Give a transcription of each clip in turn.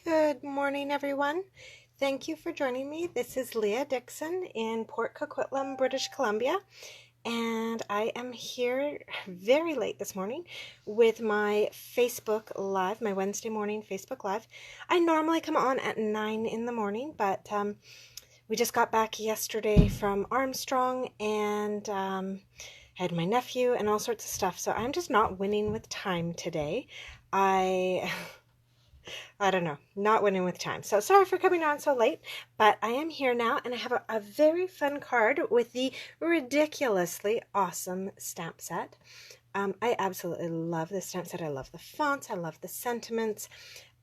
Good morning, everyone. Thank you for joining me. This is Leah Dixon in Port Coquitlam, British Columbia, and I am here very late this morning with my Facebook Live, my Wednesday morning Facebook Live. I normally come on at 9 in the morning, but we just got back yesterday from Armstrong and had my nephew and all sorts of stuff, so I'm just not winning with time today. I don't know, not winning with time. So sorry for coming on so late, but I am here now and I have a very fun card with the ridiculously awesome stamp set. I absolutely love this stamp set. I love the fonts. I love the sentiments.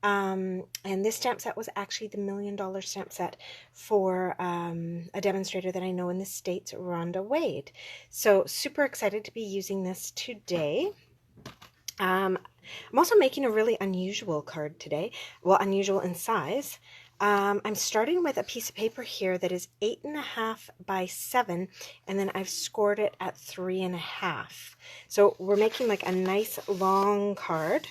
And this stamp set was actually the $1 million stamp set for a demonstrator that I know in the States, Rhonda Wade. So super excited to be using this today. I'm also making a really unusual card today. Well, unusual in size. I'm starting with a piece of paper here that is 8.5 by 7, and then I've scored it at 3.5. So we're making like a nice long card,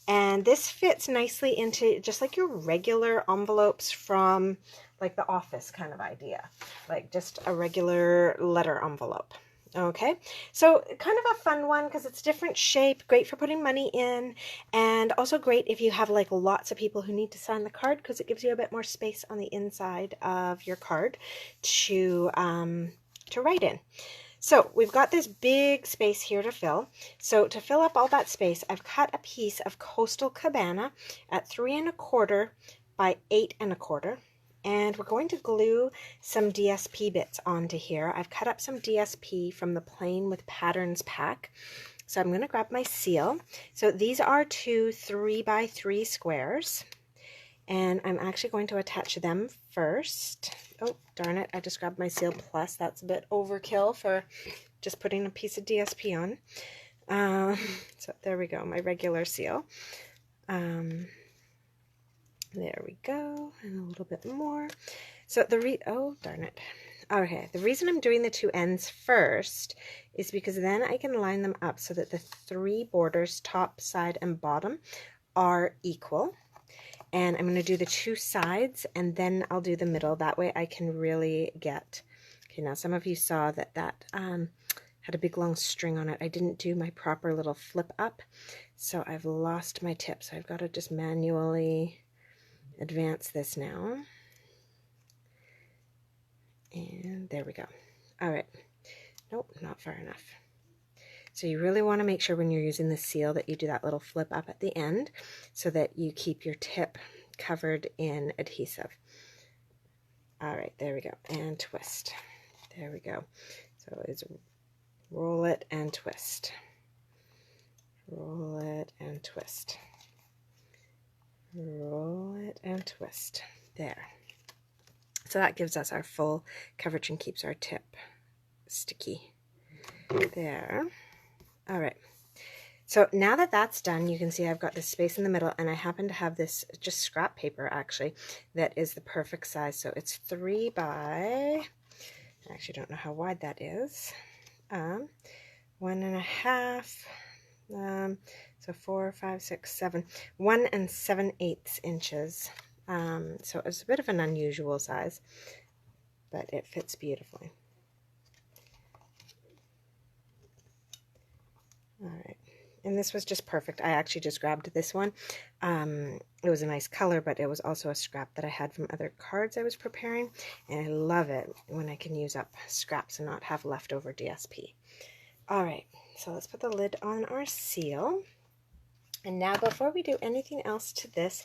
and this fits nicely into just like your regular envelopes from like the office kind of idea, like just a regular letter envelope. Okay, so kind of a fun one because it's different shape, great for putting money in, and also great if you have like lots of people who need to sign the card because it gives you a bit more space on the inside of your card to write in. So we've got this big space here to fill. So to fill up all that space, I've cut a piece of Coastal Cabana at 3.25 by 8.25. And we're going to glue some DSP bits onto here. I've cut up some DSP from the Plain with Patterns pack. So I'm going to grab my seal. So these are two 3x3 squares. And I'm actually going to attach them first. Oh, darn it. I just grabbed my Seal Plus. That's a bit overkill for just putting a piece of DSP on. So there we go, my regular seal. There we go, and a little bit more. So oh, darn it. Okay, the reason I'm doing the two ends first is because then I can line them up so that the three borders, top, side, and bottom, are equal. And I'm going to do the two sides, and then I'll do the middle. That way I can really get... Okay, now some of you saw that had a big long string on it. I didn't do my proper little flip up, so I've lost my tip. So I've got to just manually advance this now, and there we go. All right, nope, not far enough. So you really want to make sure when you're using the seal that you do that little flip up at the end so that you keep your tip covered in adhesive. All right, there we go, and twist. There we go. So it's roll it and twist, roll it and twist, roll it and twist. There. So that gives us our full coverage and keeps our tip sticky. There. All right. So now that that's done, you can see I've got this space in the middle, and I happen to have this just scrap paper actually that is the perfect size. So it's 3 by, I actually don't know how wide that is. 1.5. So 4, 5, 6, 7, 1 7/8 inches. So it's a bit of an unusual size, but it fits beautifully. All right, and this was just perfect. I actually just grabbed this one. It was a nice color, but it was also a scrap that I had from other cards I was preparing, and I love it when I can use up scraps and not have leftover DSP. All right, so let's put the lid on our seal. And now before we do anything else to this,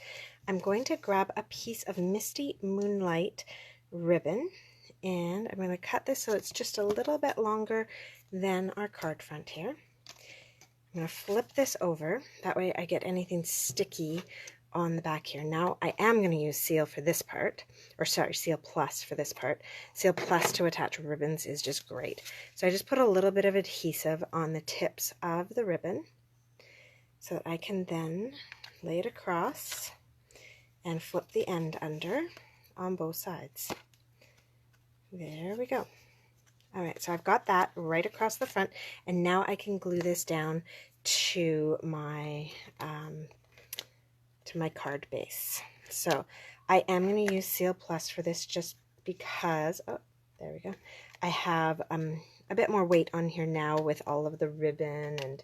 I'm going to grab a piece of Misty Moonlight ribbon, and I'm going to cut this so it's just a little bit longer than our card front here. I'm going to flip this over, that way I get anything sticky on the back here. Now I am going to use Seal for this part, or sorry, Seal Plus for this part. Seal Plus to attach ribbons is just great. So I just put a little bit of adhesive on the tips of the ribbon so that I can then lay it across and flip the end under on both sides. There we go. All right, so I've got that right across the front, and now I can glue this down to my card base. So I am going to use Seal Plus for this just because, oh, there we go. I have a bit more weight on here now with all of the ribbon and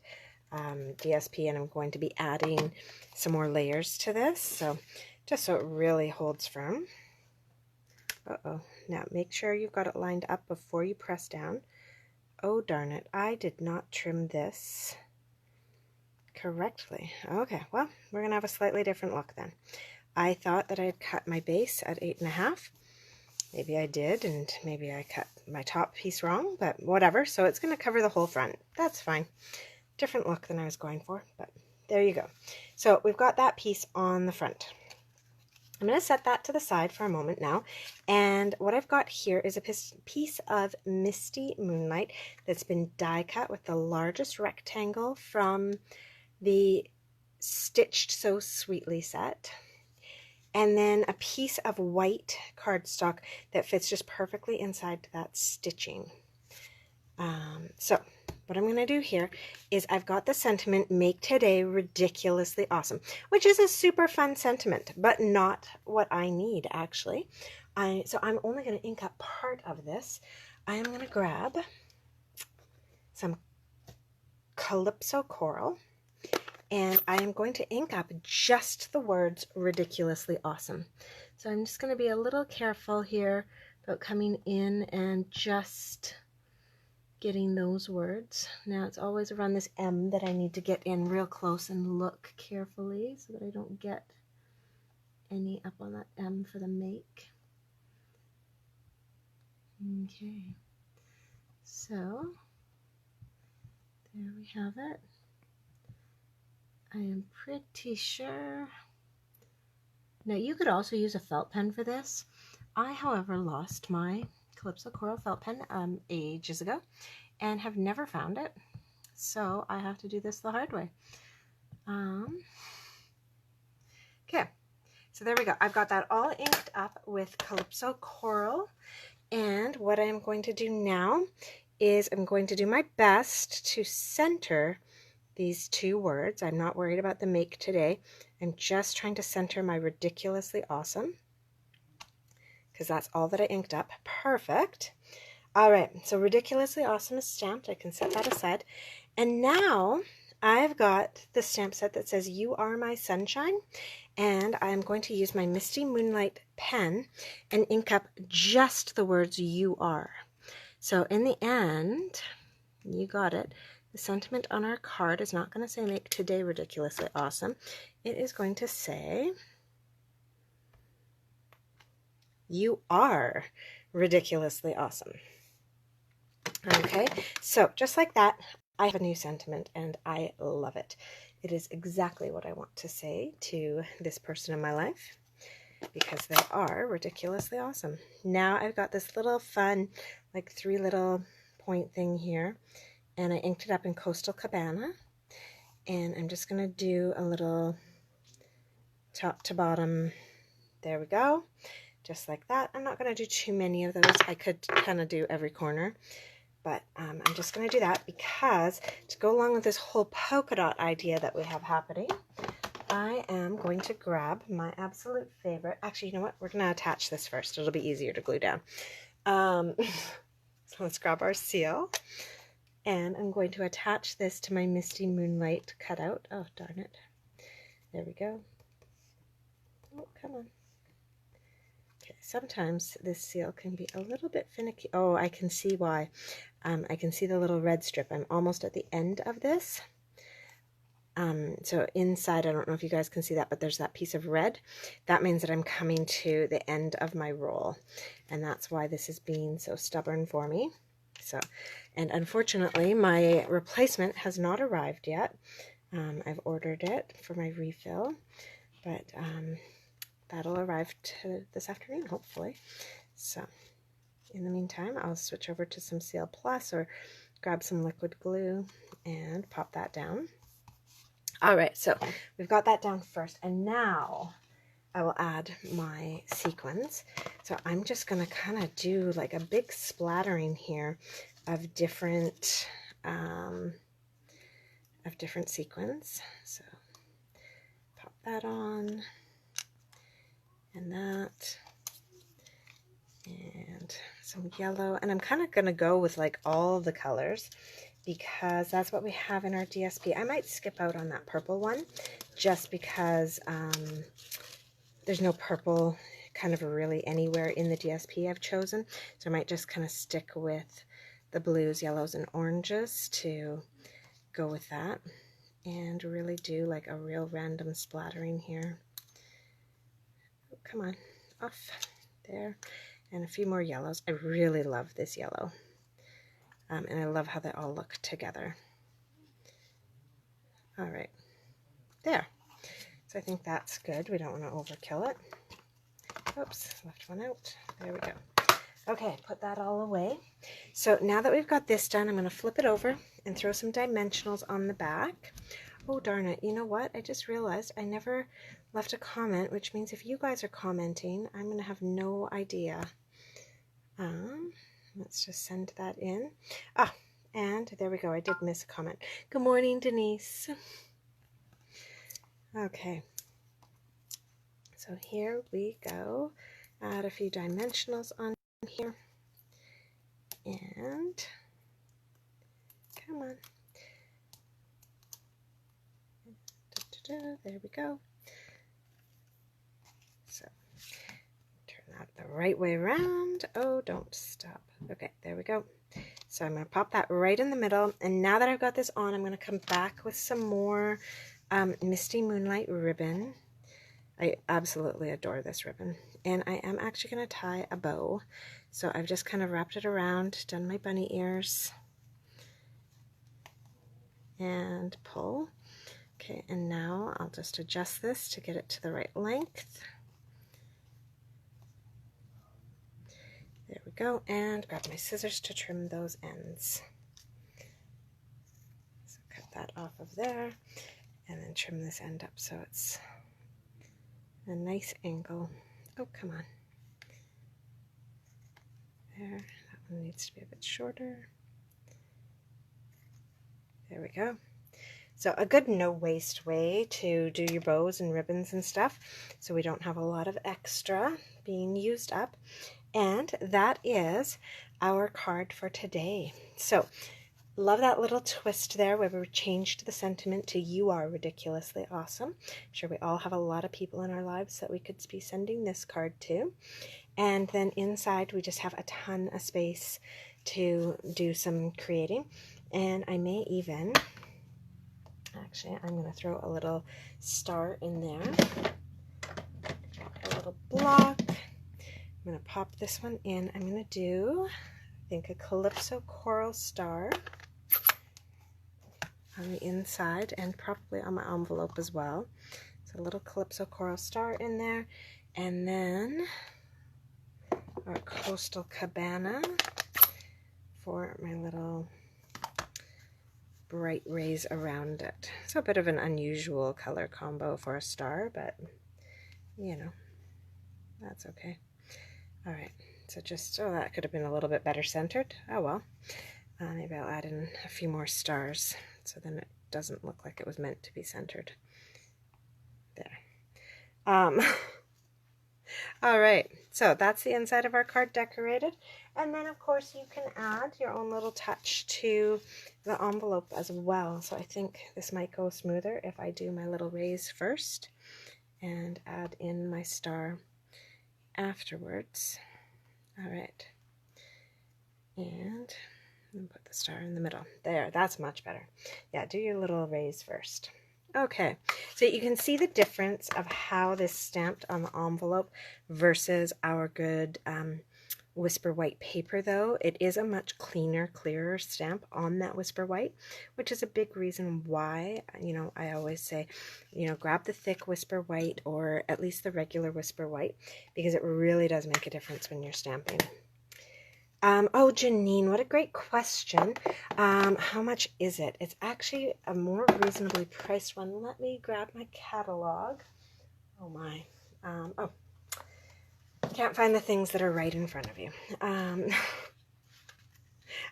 DSP, and I'm going to be adding some more layers to this, so just so it really holds firm. Uh-oh. Now make sure you've got it lined up before you press down. Oh darn it, I did not trim this correctly. Okay, well, we're gonna have a slightly different look then. I thought that I had cut my base at 8.5. Maybe I did, and maybe I cut my top piece wrong, but whatever. So it's going to cover the whole front. That's fine. Different look than I was going for, but there you go. So we've got that piece on the front. I'm going to set that to the side for a moment now, and what I've got here is a piece of Misty Moonlight that's been die cut with the largest rectangle from the Stitched So Sweetly set. And then a piece of white cardstock that fits just perfectly inside that stitching. So what I'm going to do here is I've got the sentiment, make today ridiculously awesome, which is a super fun sentiment, but not what I need actually. So I'm only going to ink up part of this. I am going to grab some Calypso Coral, and I am going to ink up just the words ridiculously awesome. So I'm just going to be a little careful here about coming in and just getting those words. Now it's always around this M that I need to get in real close and look carefully so that I don't get any up on that M for the make. Okay, so there we have it. I am pretty sure. Now you could also use a felt pen for this. I, however, lost my Calypso Coral felt pen ages ago and have never found it. So I have to do this the hard way. Okay, so there we go. I've got that all inked up with Calypso Coral. And what I'm going to do now is I'm going to do my best to center these two words. I'm not worried about the make today. I'm just trying to center my ridiculously awesome, because that's all that I inked up. Perfect. All right, so ridiculously awesome is stamped. I can set that aside. And now I've got the stamp set that says you are my sunshine, and I'm going to use my Misty Moonlight pen and ink up just the words you are. So in the end, you got it. The sentiment on our card is not going to say make today ridiculously awesome. It is going to say you are ridiculously awesome. Okay, so just like that, I have a new sentiment and I love it. It is exactly what I want to say to this person in my life because they are ridiculously awesome. Now I've got this little fun, like 3 little point thing here, and I inked it up in Coastal Cabana, and I'm just going to do a little top to bottom. There we go, just like that. I'm not going to do too many of those. I could kind of do every corner, but I'm just going to do that because to go along with this whole polka dot idea that we have happening, I am going to grab my absolute favorite. Actually, you know what? We're going to attach this first. It'll be easier to glue down. So let's grab our seal. And I'm going to attach this to my Misty Moonlight cutout. Oh, darn it. There we go. Oh, come on. Okay, sometimes this seal can be a little bit finicky. Oh, I can see why. I can see the little red strip. I'm almost at the end of this. So inside, I don't know if you guys can see that, but there's that piece of red. That means that I'm coming to the end of my roll. And that's why this is being so stubborn for me. So, and unfortunately, my replacement has not arrived yet. I've ordered it for my refill, but that'll arrive this afternoon, hopefully. So, in the meantime, I'll switch over to some Seal Plus or grab some liquid glue and pop that down. All right, so we've got that down first, and now I will add my sequins. So I'm just going to kind of do like a big splattering here of different sequins. So pop that on, and that, and some yellow. And I'm kind of going to go with like all the colors because that's what we have in our DSP. I might skip out on that purple one just because there's no purple kind of really anywhere in the DSP I've chosen. So I might just kind of stick with the blues, yellows, and oranges to go with that and really do like a real random splattering here. Oh, come on, off there. And a few more yellows. I really love this yellow. And I love how they all look together. All right, there. So I think that's good. We don't want to overkill it. Oops, left one out. There we go. Okay, put that all away. So now that we've got this done, I'm going to flip it over and throw some dimensionals on the back. Oh, darn it. You know what? I just realized I never left a comment, which means if you guys are commenting, I'm going to have no idea. Let's just send that in. Ah, and there we go. I did miss a comment. Good morning, Denise. Okay. So here we go. Add a few dimensionals on here. And come on. There we go. So turn that the right way around. Oh, don't stop. Okay, there we go. So I'm going to pop that right in the middle. And now that I've got this on, I'm going to come back with some more Misty Moonlight ribbon. I absolutely adore this ribbon. And I am actually going to tie a bow. So I've just kind of wrapped it around, done my bunny ears, and pull. Okay, and now I'll just adjust this to get it to the right length. There we go, and grab my scissors to trim those ends. So cut that off of there, and then trim this end up so it's a nice angle. Oh, come on. There, that one needs to be a bit shorter. There we go. So a good no-waste way to do your bows and ribbons and stuff, so we don't have a lot of extra being used up. And that is our card for today. So love that little twist there where we changed the sentiment to "You are ridiculously awesome." I'm sure we all have a lot of people in our lives that we could be sending this card to. And then inside we just have a ton of space to do some creating. And I may even, actually, I'm going to throw a little star in there, a little block. I'm going to pop this one in. I'm going to do, I think, a Calypso Coral Star on the inside and probably on my envelope as well. So a little Calypso Coral Star in there. And then our Coastal Cabana for my little bright rays around it. So a bit of an unusual color combo for a star, but you know, that's okay. All right, so just, oh, that could have been a little bit better centered. Oh well. Maybe I'll add in a few more stars so then it doesn't look like it was meant to be centered. There. All right, so that's the inside of our card decorated. And then, of course, you can add your own little touch to the envelope as well. So I think this might go smoother if I do my little rays first and add in my star afterwards. All right, and put the star in the middle. There, that's much better. Yeah, do your little rays first. Okay, so you can see the difference of how this stamped on the envelope versus our good Whisper White paper, though. It is a much cleaner, clearer stamp on that Whisper White, which is a big reason why, you know, I always say, you know, grab the thick Whisper White or at least the regular Whisper White, because it really does make a difference when you're stamping. Oh, Janine, what a great question. How much is it? It's actually a more reasonably priced one. Let me grab my catalog. Oh my. Oh, can't find the things that are right in front of you.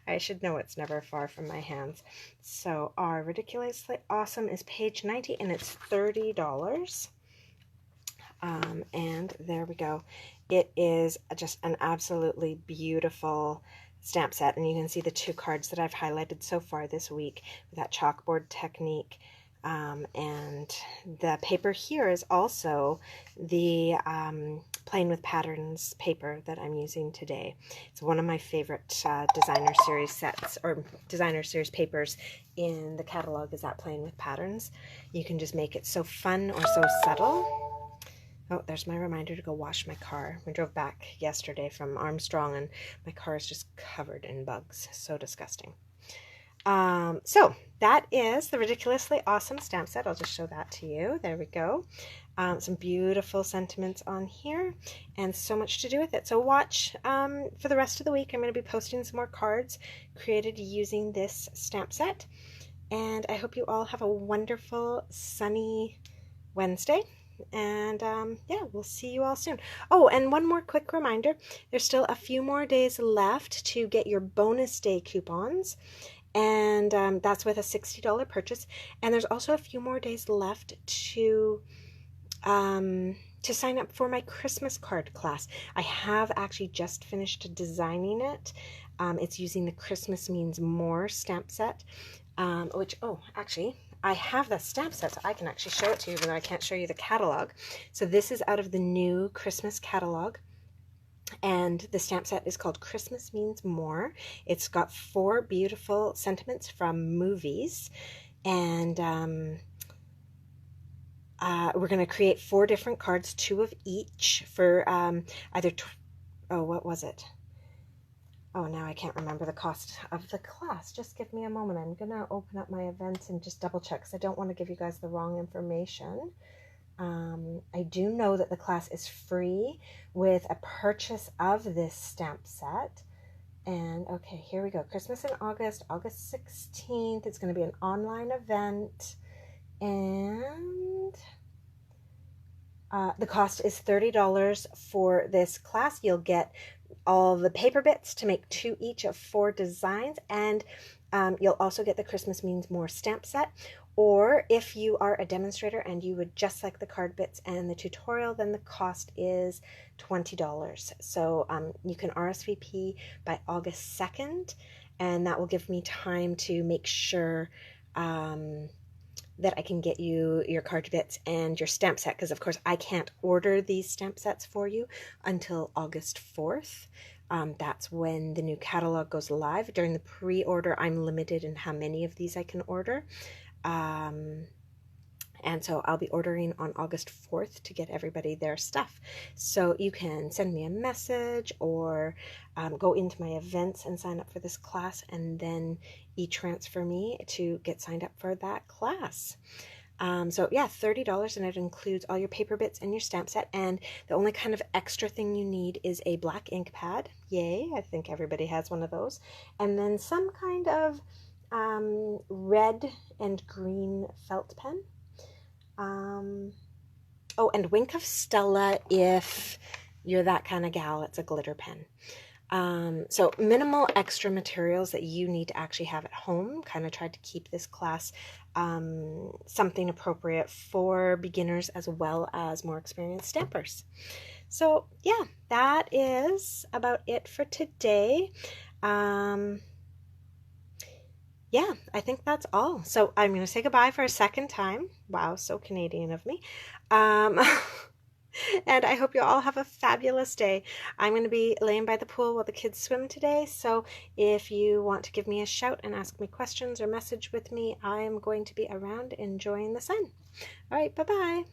I should know it's never far from my hands. So our Ridiculously Awesome is page 90 and it's $30. And there we go. It is just an absolutely beautiful stamp set, and you can see the 2 cards that I've highlighted so far this week with that chalkboard technique. And the paper here is also the Playing with Patterns paper that I'm using today. It's one of my favorite designer series sets, or designer series papers in the catalog, is that Playing with Patterns. You can just make it so fun or so subtle. Oh, there's my reminder to go wash my car. We drove back yesterday from Armstrong and my car is just covered in bugs. So disgusting. So that is the Ridiculously Awesome stamp set. I'll just show that to you. There we go. Some beautiful sentiments on here and so much to do with it. So watch for the rest of the week. I'm going to be posting some more cards created using this stamp set. And I hope you all have a wonderful sunny Wednesday. And yeah, we'll see you all soon. Oh, and one more quick reminder. There's still a few more days left to get your bonus day coupons. And that's with a $60 purchase. And there's also a few more days left to sign up for my Christmas card class. I have actually just finished designing it. It's using the Christmas Means More stamp set, which, oh, actually, I have the stamp set, so I can actually show it to you, even though I can't show you the catalog. So this is out of the new Christmas catalog. And the stamp set is called Christmas Means More. It's got 4 beautiful sentiments from movies. And we're going to create 4 different cards, 2 of each for either, what was it? Oh, now I can't remember the cost of the class. Just give me a moment. I'm going to open up my events and just double check because I don't want to give you guys the wrong information. I do know that the class is free with a purchase of this stamp set. And okay, here we go. Christmas in August, August 16th. It's going to be an online event. And the cost is $30 for this class. You'll get all the paper bits to make 2 each of 4 designs, and you'll also get the Christmas Means More stamp set. Or if you are a demonstrator and you would just like the card bits and the tutorial, then the cost is $20. So you can RSVP by August 2nd, and that will give me time to make sure that I can get you your card bits and your stamp set, because of course I can't order these stamp sets for you until August 4th. That's when the new catalog goes live. During the pre-order, I'm limited in how many of these I can order. And so I'll be ordering on August 4th to get everybody their stuff. So you can send me a message or go into my events and sign up for this class, and then e-transfer me to get signed up for that class. So yeah, $30, and it includes all your paper bits and your stamp set. And the only kind of extra thing you need is a black ink pad. Yay, I think everybody has one of those. And then some kind of red and green felt pen. Oh, and Wink of Stella if you're that kind of gal. It's a glitter pen. So minimal extra materials that you need to actually have at home. Kind of tried to keep this class something appropriate for beginners as well as more experienced stampers. So yeah, that is about it for today. Yeah, I think that's all. So I'm going to say goodbye for a second time. Wow, so Canadian of me. And I hope you all have a fabulous day. I'm going to be laying by the pool while the kids swim today. So if you want to give me a shout and ask me questions or message with me, I'm going to be around enjoying the sun. All right, bye-bye.